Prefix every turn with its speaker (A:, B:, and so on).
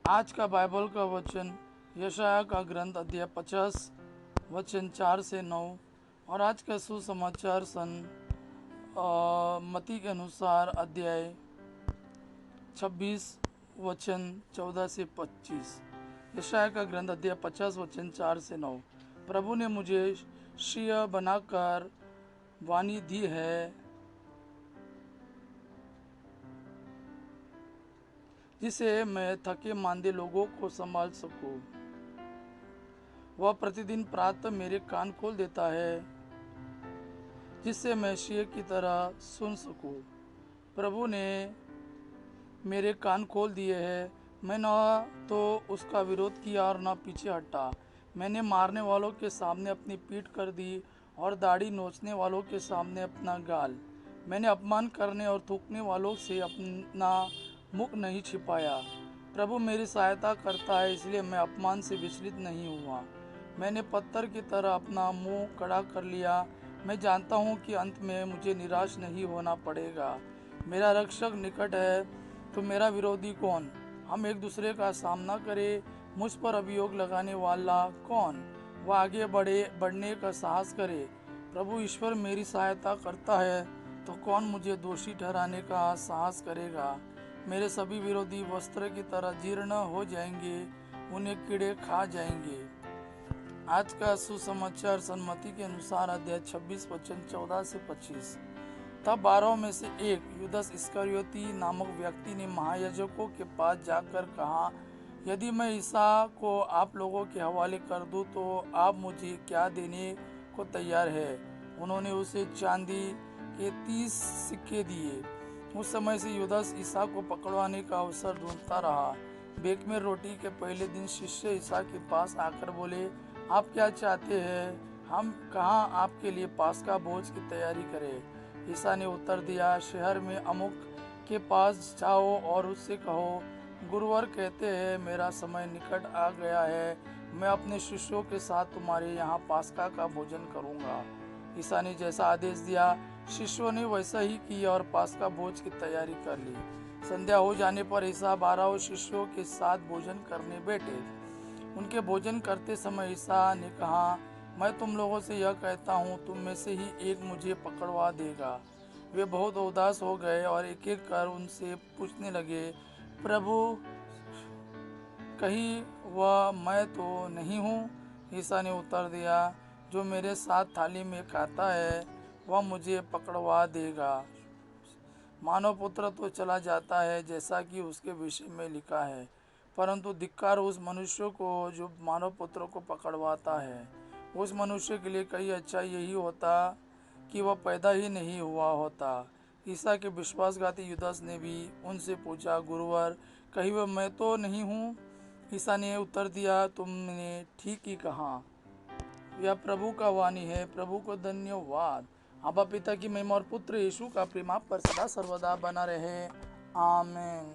A: आज का बाइबल का वचन यशाया का ग्रंथ अध्याय 50 वचन 4 से 9 और आज का सुसमाचार मत्ती के अनुसार अध्याय 26 वचन 14 से 25। यशाया का ग्रंथ अध्याय 50 वचन 4 से 9। प्रभु ने मुझे शीय बनाकर वाणी दी है, जिसे मैं थके मांदे लोगों को संभाल सकूं। वह प्रतिदिन प्रातः मेरे कान खोल देता है, जिससे मैं शीय की तरह सुन सकूं। प्रभु ने मेरे कान खोल दिए हैं। मैं न तो उसका विरोध किया और न पीछे हटा। मैंने मारने वालों के सामने अपनी पीठ कर दी और दाढ़ी नोचने वालों के सामने अपना गाल। मैंने अपमान करने और थूकने वालों से अपना मुख नहीं छिपाया। प्रभु मेरी सहायता करता है, इसलिए मैं अपमान से विचलित नहीं हुआ। मैंने पत्थर की तरह अपना मुंह कड़ा कर लिया। मैं जानता हूँ कि अंत में मुझे निराश नहीं होना पड़ेगा। मेरा रक्षक निकट है, तो मेरा विरोधी कौन? हम एक दूसरे का सामना करें। मुझ पर अभियोग लगाने वाला कौन? वह आगे बढ़ने का साहस करे। प्रभु ईश्वर मेरी सहायता करता है, तो कौन मुझे दोषी ठहराने का साहस करेगा? मेरे सभी विरोधी वस्त्र की तरह जीर्ण हो जाएंगे, उन्हें कीड़े खा जाएंगे। आज का सुसमाचार मत्ती के अनुसार अध्याय 26 वचन 14 से 25। तब 12 में से एक यूदास इस्करियोती नामक व्यक्ति ने महायाजकों के पास जाकर कहा, यदि मैं ईसा को आप लोगों के हवाले कर दूं तो आप मुझे क्या देने को तैयार है? उन्होंने उसे चांदी के 30 सिक्के दिए। उस समय से यूदास ईसा को पकड़वाने का अवसर ढूंढता रहा। बेक में रोटी के पहले दिन शिष्य ईसा के पास आकर बोले, आप क्या चाहते हैं? हम कहाँ आपके लिए पास्का भोज की तैयारी करें? ईसा ने उत्तर दिया, शहर में अमुक के पास जाओ और उससे कहो, गुरुवर कहते हैं, मेरा समय निकट आ गया है। मैं अपने शिष्यों के साथ तुम्हारे यहाँ पास्का का भोजन करूँगा। ईसा ने जैसा आदेश दिया, शिष्यों ने वैसा ही किया और पास्का भोज की तैयारी कर ली। संध्या हो जाने पर ईसा 12 शिष्यों के साथ भोजन करने बैठे। उनके भोजन करते समय ईसा ने कहा, मैं तुम लोगों से यह कहता हूँ, तुम में से ही एक मुझे पकड़वा देगा। वे बहुत उदास हो गए और एक एक कर उनसे पूछने लगे, प्रभु, कहीं वह मैं तो नहीं हूँ? ईसा ने उत्तर दिया, जो मेरे साथ थाली में खाता है वह मुझे पकड़वा देगा। मानव पुत्र तो चला जाता है जैसा कि उसके विषय में लिखा है, परंतु धिक्कार उस मनुष्य को जो मानव पुत्र को पकड़वाता है। उस मनुष्य के लिए कहीं अच्छा यही होता कि वह पैदा ही नहीं हुआ होता। ईसा के विश्वासघाती यूदास ने भी उनसे पूछा, गुरुवर, कहीं वह मैं तो नहीं हूँ? ईसा ने उत्तर दिया, तुमने ठीक ही कहा। यह प्रभु का वाणी है। प्रभु को धन्यवाद। आबा पिता की महिमा और पुत्र यीशु का प्रेम आप पर सदा सर्वदा बना रहे। आमीन।